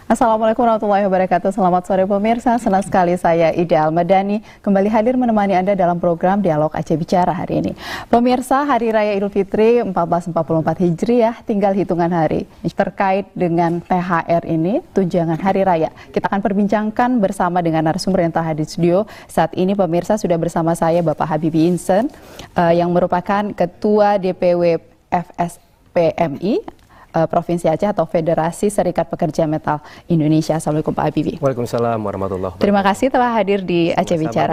Assalamualaikum warahmatullahi wabarakatuh. Selamat sore pemirsa, senang sekali saya Ida Almadani kembali hadir menemani Anda dalam program Dialog Aceh Bicara hari ini. Pemirsa, Hari Raya Idul Fitri 1444 Hijriah tinggal hitungan hari. Terkait dengan THR ini, tunjangan Hari Raya, kita akan perbincangkan bersama dengan narasumber yang telah hadir di studio. Saat ini pemirsa sudah bersama saya Bapak Habibie Insen yang merupakan Ketua DPW FSPMI Provinsi Aceh atau Federasi Serikat Pekerja Metal Indonesia. Assalamualaikum Pak Habibie. Waalaikumsalam warahmatullahi wabarakatuh. Terima kasih telah hadir di Aceh Bicara.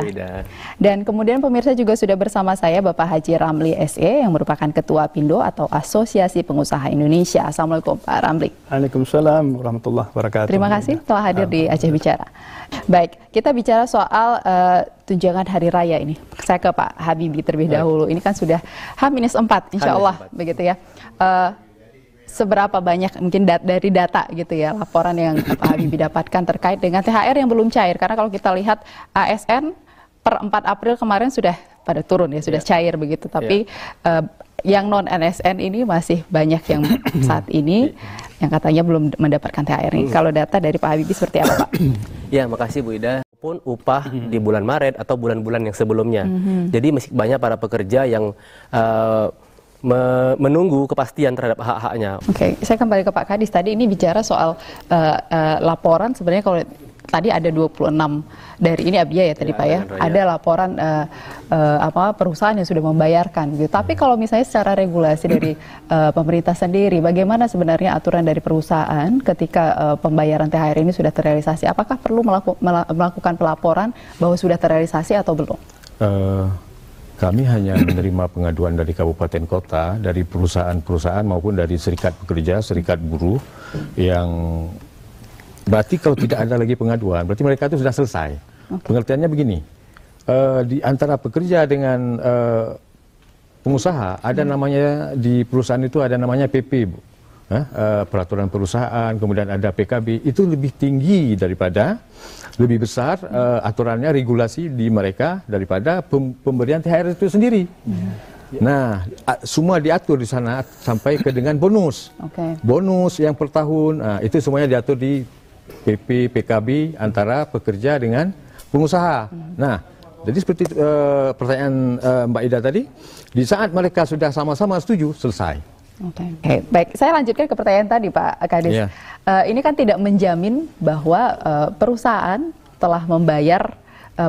Dan kemudian pemirsa juga sudah bersama saya Bapak Haji Ramli SE yang merupakan Ketua Pindo atau Asosiasi Pengusaha Indonesia. Assalamualaikum Pak Ramli. Waalaikumsalam warahmatullahi wabarakatuh. Terima kasih telah hadir di Aceh Bicara. Baik, kita bicara soal tunjangan Hari Raya ini. Saya ke Pak Habibie terlebih dahulu. Ini kan sudah H-4 insya Allah begitu ya. Seberapa banyak mungkin dari data gitu ya laporan yang Pak Habibie dapatkan terkait dengan THR yang belum cair, karena kalau kita lihat ASN per 4 April kemarin sudah pada turun ya, sudah cair begitu, tapi yang non NSN ini masih banyak yang saat ini yang katanya belum mendapatkan THR ini. Kalau data dari Pak Habibie seperti apa Pak? Ya, makasih Bu Ida. Pun upah di bulan Maret atau bulan-bulan yang sebelumnya. Jadi masih banyak para pekerja yang menunggu kepastian terhadap hak-haknya. Oke, saya kembali ke Pak Kadis. Tadi ini bicara soal laporan, sebenarnya kalau tadi ada 26 dari ini Abia ya tadi Pak ya, ada laporan perusahaan yang sudah membayarkan gitu. Tapi kalau misalnya secara regulasi dari pemerintah sendiri, bagaimana sebenarnya aturan dari perusahaan ketika pembayaran THR ini sudah terrealisasi? Apakah perlu melakukan pelaporan bahwa sudah terrealisasi atau belum? Kami hanya menerima pengaduan dari kabupaten kota, dari perusahaan-perusahaan maupun dari serikat pekerja, serikat buruh, yang berarti kalau tidak ada lagi pengaduan, berarti mereka itu sudah selesai. Pengertiannya begini, di antara pekerja dengan pengusaha, ada namanya di perusahaan itu ada namanya PP, Bu. Peraturan perusahaan, kemudian ada PKB, itu lebih tinggi daripada, lebih besar aturannya, regulasi di mereka daripada pemberian THR itu sendiri. Nah, semua diatur di sana sampai ke dengan bonus. Bonus yang per tahun, itu semuanya diatur di PP, PKB antara pekerja dengan pengusaha. Nah, jadi seperti pertanyaan Mbak Ida tadi, di saat mereka sudah sama-sama setuju, selesai. Oke, baik. Saya lanjutkan ke pertanyaan tadi Pak Kadis. Ini kan tidak menjamin bahwa perusahaan telah membayar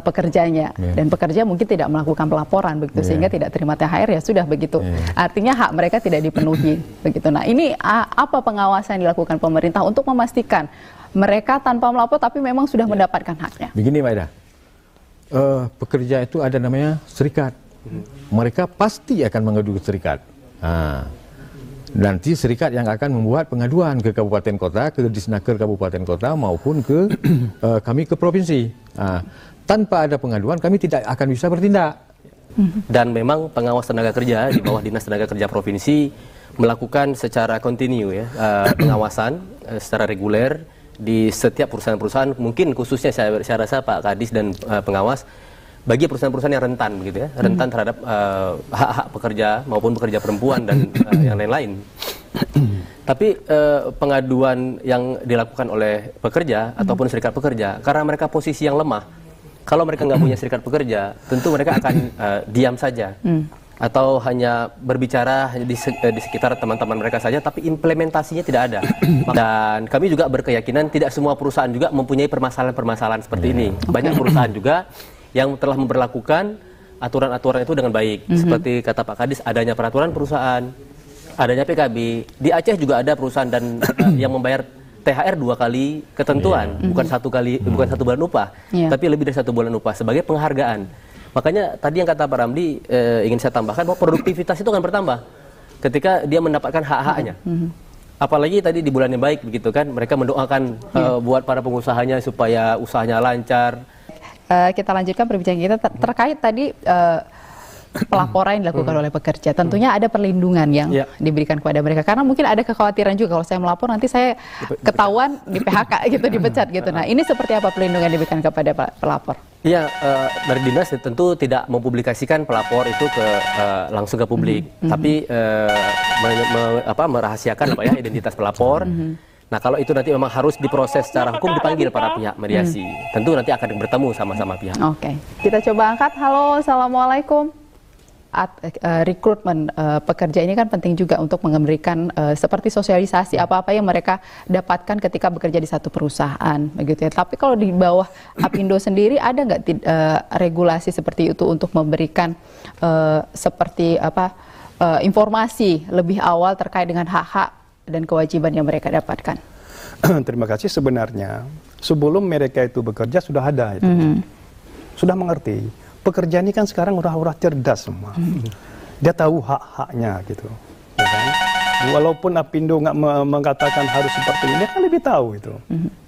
pekerjanya dan pekerja mungkin tidak melakukan pelaporan begitu sehingga tidak terima THR ya sudah begitu. Artinya hak mereka tidak dipenuhi begitu. Nah, ini apa pengawasan yang dilakukan pemerintah untuk memastikan mereka tanpa melapor tapi memang sudah mendapatkan haknya? Begini Mbak Ida, pekerja itu ada namanya serikat. Mereka pasti akan mengadu ke serikat. Nanti serikat yang akan membuat pengaduan ke kabupaten kota, ke Disnaker kabupaten kota maupun ke kami ke provinsi. Tanpa ada pengaduan kami tidak akan bisa bertindak. Dan memang pengawas tenaga kerja di bawah Dinas Tenaga Kerja Provinsi melakukan secara kontinu ya pengawasan secara reguler di setiap perusahaan-perusahaan, mungkin khususnya saya rasa Pak Kadis dan pengawas bagi perusahaan-perusahaan yang rentan begitu ya, rentan terhadap hak-hak pekerja maupun pekerja perempuan dan yang lain-lain. Tapi pengaduan yang dilakukan oleh pekerja ataupun serikat pekerja, karena mereka posisi yang lemah, kalau mereka nggak punya serikat pekerja, tentu mereka akan diam saja atau hanya berbicara di sekitar teman-teman mereka saja, tapi implementasinya tidak ada. Dan kami juga berkeyakinan tidak semua perusahaan juga mempunyai permasalahan-permasalahan seperti ini. Banyak perusahaan juga yang telah memperlakukan aturan-aturan itu dengan baik. Seperti kata Pak Kadis, adanya peraturan perusahaan, adanya PKB. Di Aceh juga ada perusahaan dan yang membayar THR 2 kali ketentuan, bukan satu bulan upah, tapi lebih dari 1 bulan upah sebagai penghargaan. Makanya tadi yang kata Pak Ramli, ingin saya tambahkan bahwa produktivitas itu akan bertambah ketika dia mendapatkan hak-haknya. Apalagi tadi di bulan yang baik begitu kan, mereka mendoakan buat para pengusahanya supaya usahanya lancar. Kita lanjutkan perbincangan kita terkait tadi pelaporan yang dilakukan oleh pekerja. Tentunya ada perlindungan yang diberikan kepada mereka, karena mungkin ada kekhawatiran juga kalau saya melapor nanti saya ketahuan di PHK gitu, dipecat gitu. Nah, ini seperti apa perlindungan yang diberikan kepada pelapor? Iya, dari dinas tentu tidak mempublikasikan pelapor itu langsung ke publik, tapi merahasiakan identitas pelapor. Nah, kalau itu nanti memang harus diproses secara hukum, dipanggil para pihak mediasi. Tentu nanti akan bertemu sama-sama pihak. Oke, kita coba angkat. Halo, assalamualaikum. Rekrutmen pekerja ini kan penting juga untuk memberikan seperti sosialisasi apa-apa yang mereka dapatkan ketika bekerja di satu perusahaan, begitu ya. Tapi kalau di bawah Apindo sendiri ada nggak regulasi seperti itu untuk memberikan seperti apa informasi lebih awal terkait dengan hak-hak dan kewajiban yang mereka dapatkan? Terima kasih. Sebenarnya sebelum mereka itu bekerja sudah ada itu, sudah mengerti. Pekerja ini kan sekarang udah cerdas semua. Dia tahu hak-haknya gitu. Ya kan? Walaupun Apindo nggak mengatakan harus seperti ini, dia kan lebih tahu itu.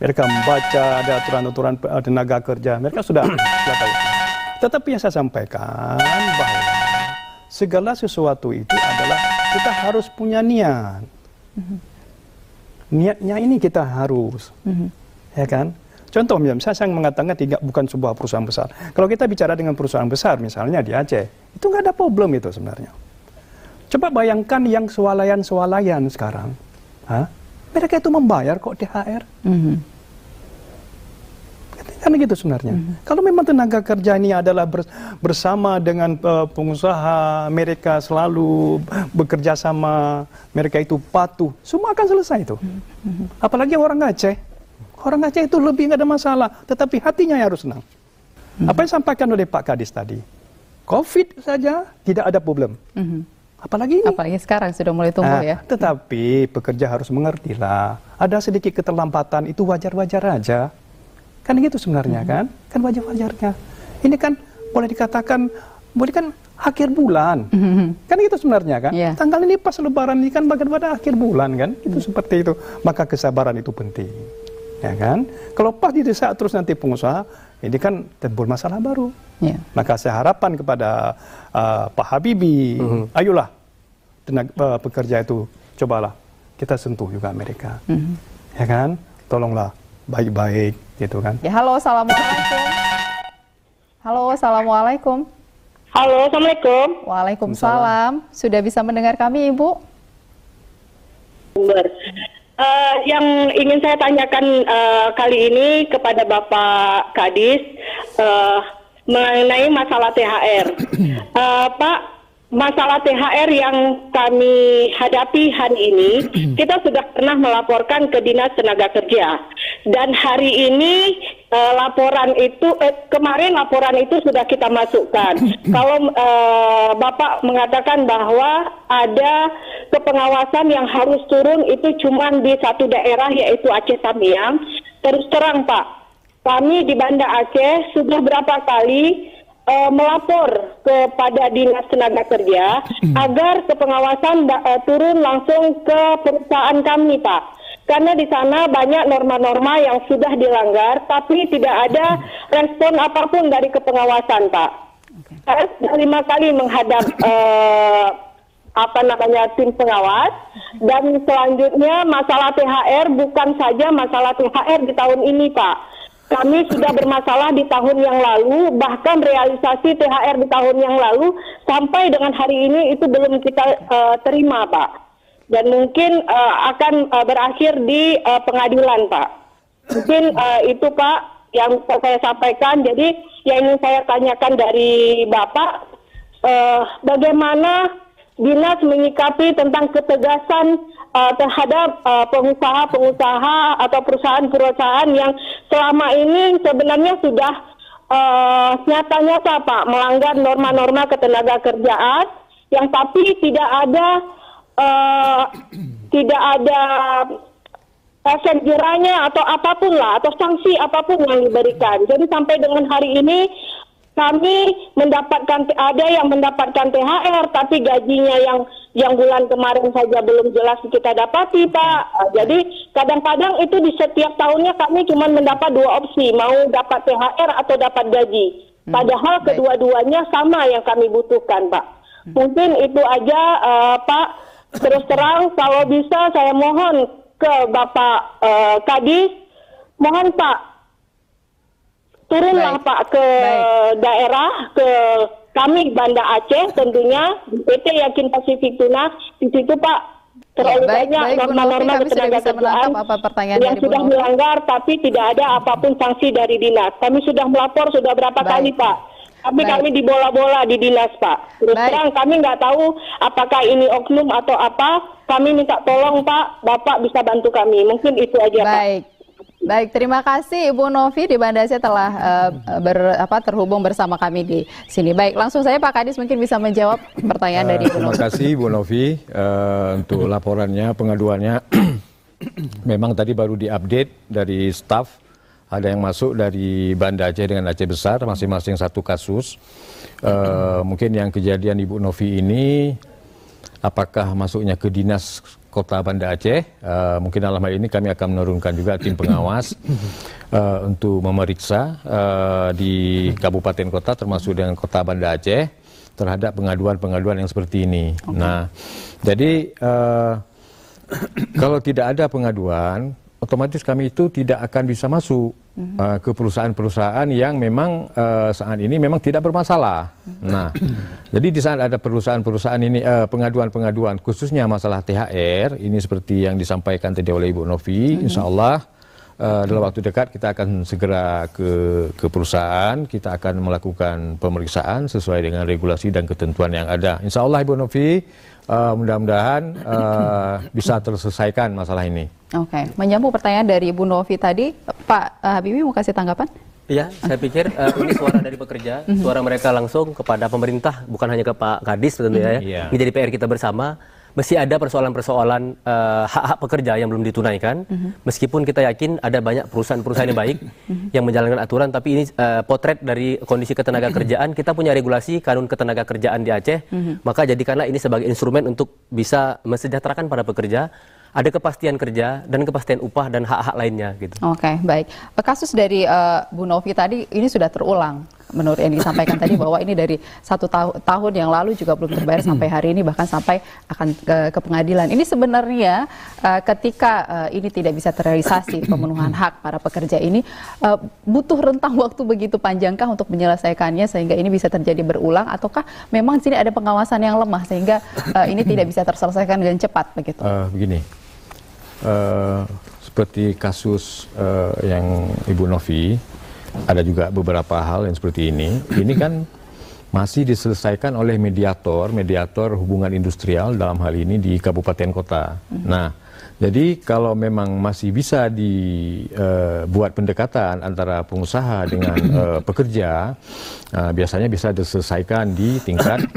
Mereka membaca ada aturan-aturan tenaga kerja, mereka sudah tahu. Tetapi yang saya sampaikan bahwa segala sesuatu itu adalah kita harus punya niat. Niatnya ini kita harus, ya kan? Contoh, misalnya saya mengatakan bukan sebuah perusahaan besar. Kalau kita bicara dengan perusahaan besar, misalnya di Aceh, itu nggak ada problem itu sebenarnya. Coba bayangkan yang swalayan-swalayan sekarang. Mereka itu membayar kok THR. Kan gitu sebenarnya. Kalau memang tenaga kerja ini adalah bersama dengan pengusaha, mereka selalu bekerja sama, mereka itu patuh, semua akan selesai itu. Apalagi orang Aceh. Orang Aceh itu lebih nggak ada masalah, tetapi hatinya yang harus senang. Apa yang disampaikan oleh Pak Kadis tadi, COVID saja tidak ada problem. Apalagi ini. Apalagi sekarang sudah mulai tumbuh ya. Tetapi pekerja harus mengertilah, ada sedikit keterlambatan itu wajar-wajar aja. Kan gitu sebenarnya kan wajar-wajarnya. Ini kan boleh dikatakan, akhir bulan. Kan itu sebenarnya kan. Tanggal ini pas Lebaran ini kan pada akhir bulan kan. Itu seperti itu. Maka kesabaran itu penting. Ya kan? Kalau pas didesak terus nanti pengusaha, ini kan timbul masalah baru. Maka saya harapan kepada Pak Habibie, ayolah pekerja itu cobalah kita sentuh juga mereka. Ya kan? Tolonglah baik-baik gitu kan. Ya, halo, assalamualaikum. Halo, assalamualaikum. Halo, assalamualaikum. Waalaikumsalam. Sudah bisa mendengar kami, Ibu? Yang ingin saya tanyakan kali ini kepada Bapak Kadis mengenai masalah THR. Pak, masalah THR yang kami hadapi hari ini, kita sudah pernah melaporkan ke Dinas Tenaga Kerja. Dan hari ini kemarin laporan itu sudah kita masukkan. Kalau Bapak mengatakan bahwa ada kepengawasan yang harus turun itu cuma di satu daerah yaitu Aceh Tamiang. Terus terang Pak, kami di Banda Aceh sudah berapa kali melapor kepada Dinas Tenaga Kerja agar kepengawasan turun langsung ke perusahaan kami Pak. Karena di sana banyak norma-norma yang sudah dilanggar, tapi tidak ada respon apapun dari kepengawasan, Pak. Saya sudah 5 kali menghadap tim pengawas, dan selanjutnya masalah THR bukan saja masalah THR di tahun ini, Pak. Kami sudah bermasalah di tahun yang lalu, bahkan realisasi THR di tahun yang lalu sampai dengan hari ini itu belum kita terima, Pak. Dan mungkin akan berakhir di pengadilan, Pak. Mungkin itu, Pak, yang saya sampaikan. Jadi yang ingin saya tanyakan dari Bapak, bagaimana Dinas menyikapi tentang ketegasan terhadap pengusaha-pengusaha atau perusahaan-perusahaan yang selama ini sebenarnya sudah nyata-nyata, Pak, melanggar norma-norma ketenaga kerjaan, yang tapi tidak ada efek jerahnya atau apapun lah, atau sanksi apapun yang diberikan. Jadi sampai dengan hari ini kami ada yang mendapatkan THR, tapi gajinya yang bulan kemarin saja belum jelas kita dapati, Pak. Jadi kadang-kadang itu di setiap tahunnya kami cuma mendapat 2 opsi, mau dapat THR atau dapat gaji. Padahal kedua-duanya sama yang kami butuhkan, Pak. Mungkin itu aja, Pak. Terus terang, kalau bisa saya mohon ke Bapak Kadis, mohon Pak, turunlah Pak ke daerah, ke kami Banda Aceh tentunya, PT Yakin Pasifik Tuna, di situ Pak Terlalu Baik, banyak Bu Novi, norma-norma kami sudah bisa ketenagakerjaan menangkap apa pertanyaan yang dari Bu sudah Novi. melanggar tapi tidak ada apapun sanksi dari dinas. Kami sudah melapor sudah berapa Baik. kali, Pak. Tapi Baik. kami dibola-bola di dinas, Pak. Terus Baik. terang kami nggak tahu apakah ini oknum atau apa. Kami minta tolong, Pak, Bapak bisa bantu kami. Mungkin itu aja, Pak. Baik. Baik, terima kasih Ibu Novi di Banda Aceh telah terhubung bersama kami di sini. Baik, langsung saya Pak Kadis mungkin bisa menjawab pertanyaan dari Ibu Terima Novi. kasih Bu Novi untuk laporannya, pengaduannya. Memang tadi baru diupdate dari staf, ada yang masuk dari Banda Aceh dengan Aceh Besar, masing-masing satu kasus. Mungkin yang kejadian Ibu Novi ini, apakah masuknya ke dinas Kota Banda Aceh, mungkin dalam hal ini kami akan menurunkan juga tim pengawas untuk memeriksa di kabupaten kota termasuk dengan Kota Banda Aceh terhadap pengaduan-pengaduan yang seperti ini. Okay. Nah, jadi kalau tidak ada pengaduan, otomatis kami itu tidak akan bisa masuk ke perusahaan-perusahaan yang memang saat ini memang tidak bermasalah. Nah, jadi di saat ada perusahaan-perusahaan ini pengaduan-pengaduan khususnya masalah THR ini seperti yang disampaikan tadi oleh Ibu Novi, insya Allah dalam waktu dekat kita akan segera ke perusahaan, kita akan melakukan pemeriksaan sesuai dengan regulasi dan ketentuan yang ada. Insya Allah Ibu Novi, mudah-mudahan bisa terselesaikan masalah ini. Oke, menyambung pertanyaan dari Ibu Novi tadi, Pak Habibie mau kasih tanggapan? Iya, saya pikir ini suara dari pekerja, suara mereka langsung kepada pemerintah, bukan hanya ke Pak Kadis tentunya ya. Menjadi PR kita bersama. Mesti ada persoalan-persoalan hak-hak pekerja yang belum ditunaikan. Meskipun kita yakin ada banyak perusahaan-perusahaan yang baik yang menjalankan aturan, tapi ini potret dari kondisi ketenaga kerjaan. Kita punya regulasi kanun ketenaga kerjaan di Aceh, maka jadikanlah ini sebagai instrumen untuk bisa mensejahterakan para pekerja. Ada kepastian kerja dan kepastian upah dan hak-hak lainnya gitu. Oke, baik. Kasus dari Bu Novi tadi ini sudah terulang. Menurut yang disampaikan tadi bahwa ini dari 1 tahun yang lalu juga belum terbayar sampai hari ini, bahkan sampai akan ke pengadilan. Ini sebenarnya ketika ini tidak bisa terrealisasi pemenuhan hak para pekerja ini, butuh rentang waktu begitu panjangkah untuk menyelesaikannya sehingga ini bisa terjadi berulang, ataukah memang sini ada pengawasan yang lemah sehingga ini tidak bisa terselesaikan dengan cepat begitu? Begini, seperti kasus yang Ibu Novi, ada juga beberapa hal yang seperti ini. Ini kan masih diselesaikan oleh mediator hubungan industrial dalam hal ini di kabupaten kota. Nah, jadi kalau memang masih bisa dibuat pendekatan antara pengusaha dengan pekerja, biasanya bisa diselesaikan di tingkat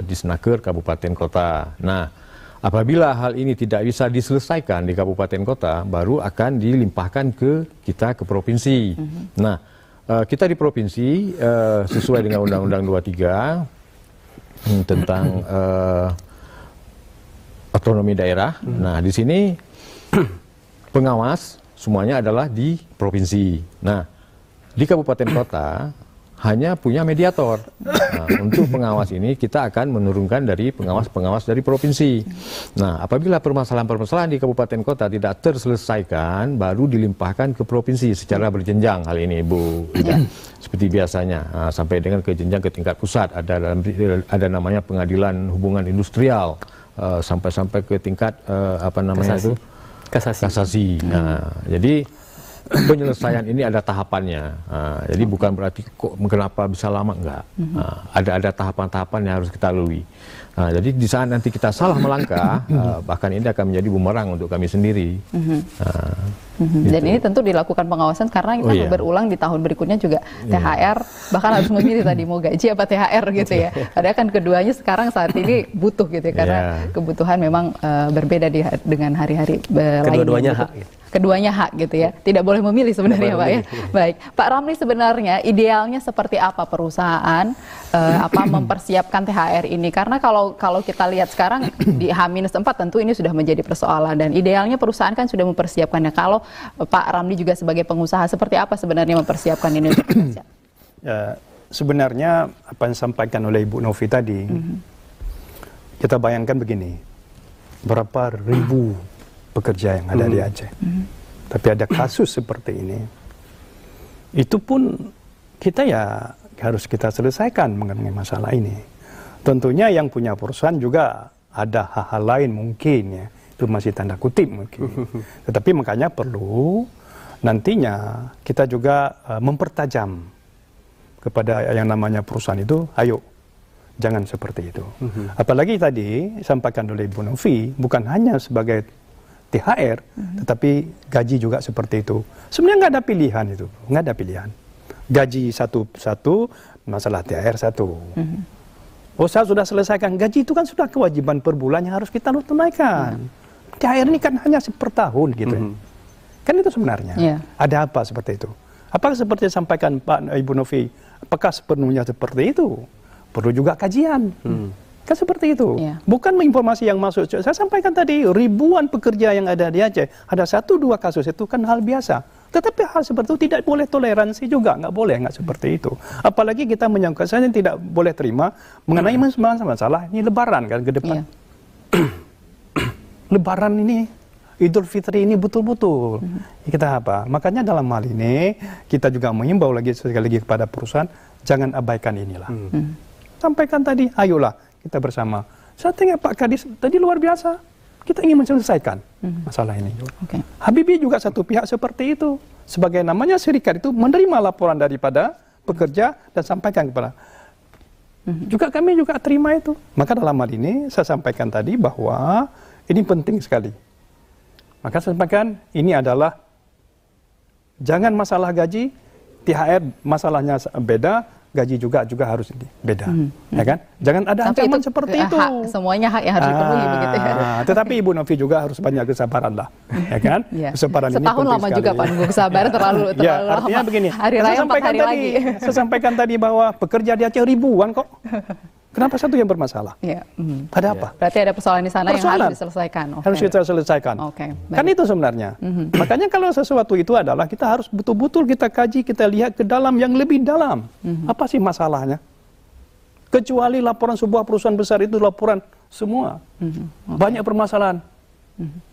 Disnaker kabupaten kota. Nah, apabila hal ini tidak bisa diselesaikan di kabupaten kota, baru akan dilimpahkan ke provinsi. Nah, kita di provinsi sesuai dengan Undang-Undang 23 tentang otonomi daerah. Nah, di sini pengawas semuanya adalah di provinsi. Nah, di kabupaten kota hanya punya mediator. Nah, untuk pengawas ini kita akan menurunkan dari pengawas-pengawas dari provinsi. Nah, apabila permasalahan-permasalahan di kabupaten kota tidak terselesaikan, baru dilimpahkan ke provinsi secara berjenjang hal ini, Bu. Seperti biasanya, sampai dengan ke jenjang ke tingkat pusat. Ada namanya pengadilan hubungan industrial, sampai ke tingkat kasasi. Nah, jadi penyelesaian ini ada tahapannya. Jadi bukan berarti kok kenapa bisa lama, enggak. Ada tahapan-tahapan yang harus kita lalui. Jadi di saat nanti kita salah melangkah, bahkan ini akan menjadi bumerang untuk kami sendiri. Dan ini tentu dilakukan pengawasan karena kita berulang di tahun berikutnya juga THR, bahkan harus memilih tadi mau gaji apa THR gitu ya. Padahal kan keduanya sekarang saat ini butuh gitu ya, karena kebutuhan memang berbeda dengan hari-hari lainnya. Kedua-duanya hak. Keduanya hak gitu ya, tidak boleh memilih sebenarnya Pak ya. Baik, Pak Ramli, sebenarnya idealnya seperti apa perusahaan mempersiapkan THR ini? Karena kalau kita lihat sekarang di H-4 tentu ini sudah menjadi persoalan, dan idealnya perusahaan kan sudah mempersiapkannya. Kalau Pak Ramli juga sebagai pengusaha, seperti apa sebenarnya mempersiapkan ini untuk pekerja? Sebenarnya apa yang disampaikan oleh Ibu Novi tadi, kita bayangkan begini, berapa ribu pekerja yang ada di Aceh. Tapi ada kasus seperti ini. Itu pun kita harus kita selesaikan mengenai masalah ini. Tentunya yang punya perusahaan juga ada hal-hal lain mungkin ya, Itu masih tanda kutip mungkin. Tetapi makanya perlu nantinya kita juga mempertajam kepada yang namanya perusahaan itu, ayo jangan seperti itu. Apalagi tadi sampaikan oleh Ibu Novi, bukan hanya sebagai THR, tetapi gaji juga seperti itu. Sebenarnya nggak ada pilihan itu, nggak ada pilihan. Gaji satu, masalah THR satu. Oh, saya sudah selesaikan. Gaji itu kan sudah kewajiban per bulan yang harus kita tunaikan. THR ini kan hanya per tahun gitu. Kan itu sebenarnya. Ada apa seperti itu? Apakah seperti disampaikan Pak Ibu Novi, apakah sepenuhnya seperti itu? Perlu juga kajian. Kan seperti itu. Bukan informasi yang masuk. Saya sampaikan tadi, ribuan pekerja yang ada di Aceh, ada 1-2 kasus itu kan hal biasa. Tetapi hal seperti itu tidak boleh toleransi juga, nggak boleh, nggak seperti itu. Apalagi kita menyangka, saya tidak boleh terima mengenai masalah ini Lebaran kan ke depan. Lebaran ini, Idul Fitri ini betul-betul kita apa? Makanya dalam hal ini kita juga mengimbau lagi sekali lagi kepada perusahaan, jangan abaikan inilah. Sampaikan tadi, ayolah kita bersama. Saya tengok Pak Kadis tadi luar biasa. Kita ingin menyelesaikan masalah ini. Habibie juga satu pihak seperti itu. Sebagai namanya serikat itu menerima laporan daripada pekerja dan sampaikan kepada. Juga kami juga terima itu. Maka dalam hal ini saya sampaikan tadi bahwa ini penting sekali. Maka saya sampaikan ini adalah jangan masalah gaji, THR masalahnya beda, gaji juga harus beda, ya kan? Jangan ada ancaman seperti itu. Hak, semuanya hak yang harus dipenuhi begitu ya. Tetapi Ibu Novi juga harus banyak kesabaran lah, ya kan? Kesabaran Setahun ini lama juga Pak Nunggu sabar terlalu lama. Artinya begini, hari raya 4 hari lagi. Saya sampaikan tadi bahwa pekerja di Aceh ribuan kok. Kenapa satu yang bermasalah? Ada apa? Berarti ada persoalan di sana yang harus diselesaikan. Harus kita selesaikan. Kan itu sebenarnya. Makanya kalau sesuatu itu adalah kita harus betul-betul kita kaji, kita lihat ke dalam yang lebih dalam. Apa sih masalahnya? Kecuali laporan sebuah perusahaan besar itu laporan semua. Banyak permasalahan.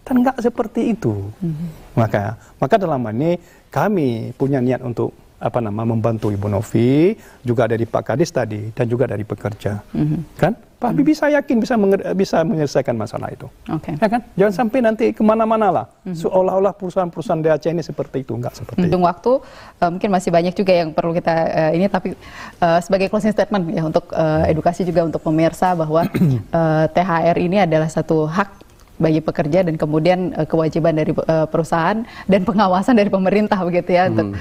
Kan nggak seperti itu. Maka dalam hal ini kami punya niat untuk membantu Ibu Novi, juga dari Pak Kadis tadi, dan juga dari pekerja. Kan? Pak Habibie saya yakin bisa menyelesaikan masalah itu. Ya kan? Jangan sampai nanti kemana-mana lah. Seolah-olah perusahaan-perusahaan di Aceh ini seperti itu. Enggak seperti itu. Waktu, mungkin masih banyak juga yang perlu kita ini, tapi sebagai closing statement ya, untuk edukasi juga untuk pemirsa bahwa THR ini adalah satu hak bagi pekerja dan kemudian kewajiban dari perusahaan dan pengawasan dari pemerintah begitu ya, untuk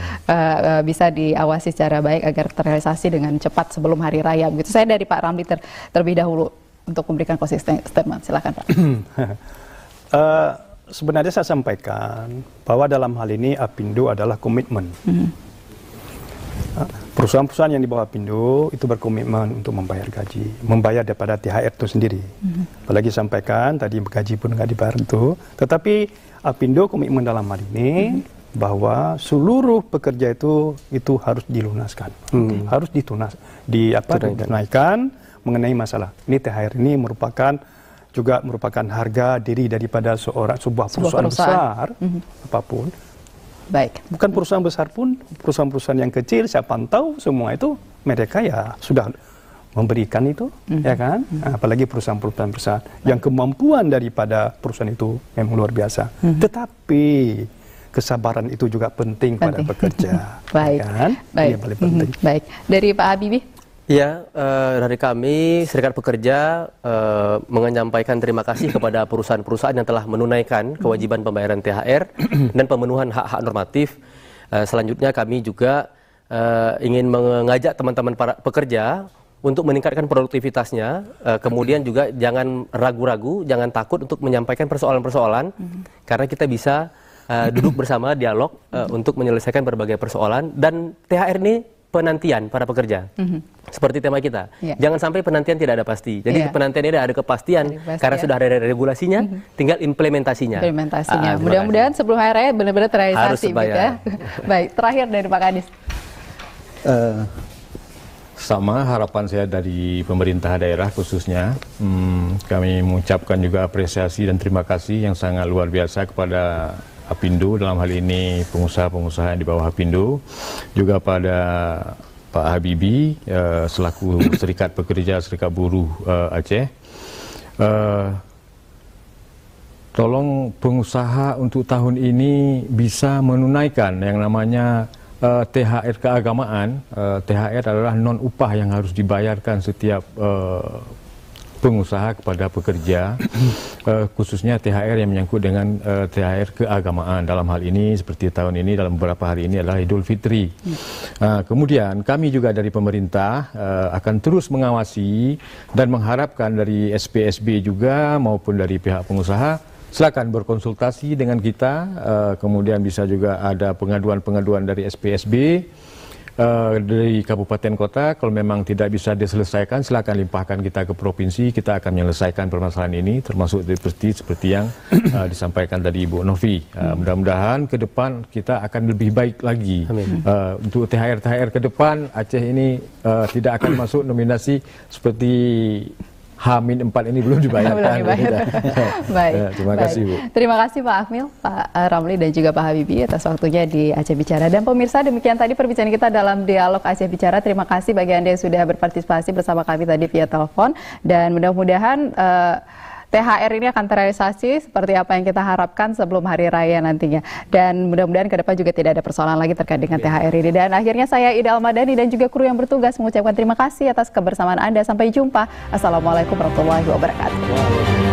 bisa diawasi secara baik agar terrealisasi dengan cepat sebelum hari raya begitu. Saya dari Pak Ramli terlebih dahulu untuk memberikan closing statement. Silakan Pak. Sebenarnya saya sampaikan bahwa dalam hal ini Apindo adalah komitmen. Perusahaan-perusahaan yang di bawah Apindo itu berkomitmen untuk membayar gaji, membayar daripada THR itu sendiri. Apalagi sampaikan tadi gaji pun nggak dibayar itu, tetapi Apindo komitmen dalam hal ini bahwa seluruh pekerja itu harus dilunaskan, harus ditunaikan mengenai masalah ini. THR ini merupakan harga diri daripada sebuah perusahaan besar apapun. Baik. Bukan perusahaan besar pun, perusahaan-perusahaan yang kecil, siapa tahu semua itu mereka ya sudah memberikan itu, ya kan? Apalagi perusahaan-perusahaan besar yang kemampuan daripada perusahaan itu memang luar biasa. Tetapi kesabaran itu juga penting pada pekerja. Baik. Ya kan? Baik. Ini paling penting. Baik. Dari Pak Habibie? Ya, dari kami Serikat Pekerja menyampaikan terima kasih kepada perusahaan-perusahaan yang telah menunaikan kewajiban pembayaran THR dan pemenuhan hak-hak normatif. Selanjutnya kami juga ingin mengajak teman-teman para pekerja untuk meningkatkan produktivitasnya, kemudian juga jangan ragu-ragu, jangan takut untuk menyampaikan persoalan-persoalan, karena kita bisa duduk bersama dialog untuk menyelesaikan berbagai persoalan. Dan THR ini penantian para pekerja, seperti tema kita. Jangan sampai penantian tidak ada pasti. Jadi penantian ini ada kepastian, karena sudah ada regulasinya, tinggal implementasinya. Mudah-mudahan sebelum hari raya benar-benar terrealisasi. Gitu ya. Baik, terakhir dari Pak Kadis. Sama harapan saya dari pemerintah daerah khususnya, kami mengucapkan juga apresiasi dan terima kasih yang sangat luar biasa kepada Apindo, dalam hal ini pengusaha-pengusaha di bawah Apindo, juga pada Pak Habibie selaku Serikat Pekerja Serikat Buruh Aceh. tolong pengusaha untuk tahun ini bisa menunaikan yang namanya THR keagamaan. THR adalah non upah yang harus dibayarkan setiap pengusaha kepada pekerja, khususnya THR yang menyangkut dengan THR keagamaan. Dalam hal ini seperti tahun ini, dalam beberapa hari ini adalah Idul Fitri. Kemudian kami juga dari pemerintah akan terus mengawasi dan mengharapkan dari SPSB juga maupun dari pihak pengusaha, silakan berkonsultasi dengan kita, kemudian bisa juga ada pengaduan-pengaduan dari SPSB, dari kabupaten kota. Kalau memang tidak bisa diselesaikan, silakan limpahkan kita ke provinsi, kita akan menyelesaikan permasalahan ini, termasuk seperti yang disampaikan tadi Ibu Novi. Mudah-mudahan ke depan kita akan lebih baik lagi. Untuk THR ke depan, Aceh ini tidak akan masuk nominasi seperti H-4 ini belum dibayarkan. Baik. Terima kasih, Bu. Terima kasih Pak Akmil, Pak Ramli, dan juga Pak Habibie atas waktunya di Aceh Bicara. Dan pemirsa, demikian tadi perbincangan kita dalam dialog Aceh Bicara. Terima kasih bagi Anda yang sudah berpartisipasi bersama kami tadi via telepon. Dan mudah-mudahan THR ini akan terrealisasi seperti apa yang kita harapkan sebelum hari raya nantinya. Dan mudah-mudahan ke depan juga tidak ada persoalan lagi terkait dengan THR ini. Dan akhirnya saya Ida Almadani dan juga kru yang bertugas mengucapkan terima kasih atas kebersamaan Anda. Sampai jumpa. Assalamualaikum warahmatullahi wabarakatuh.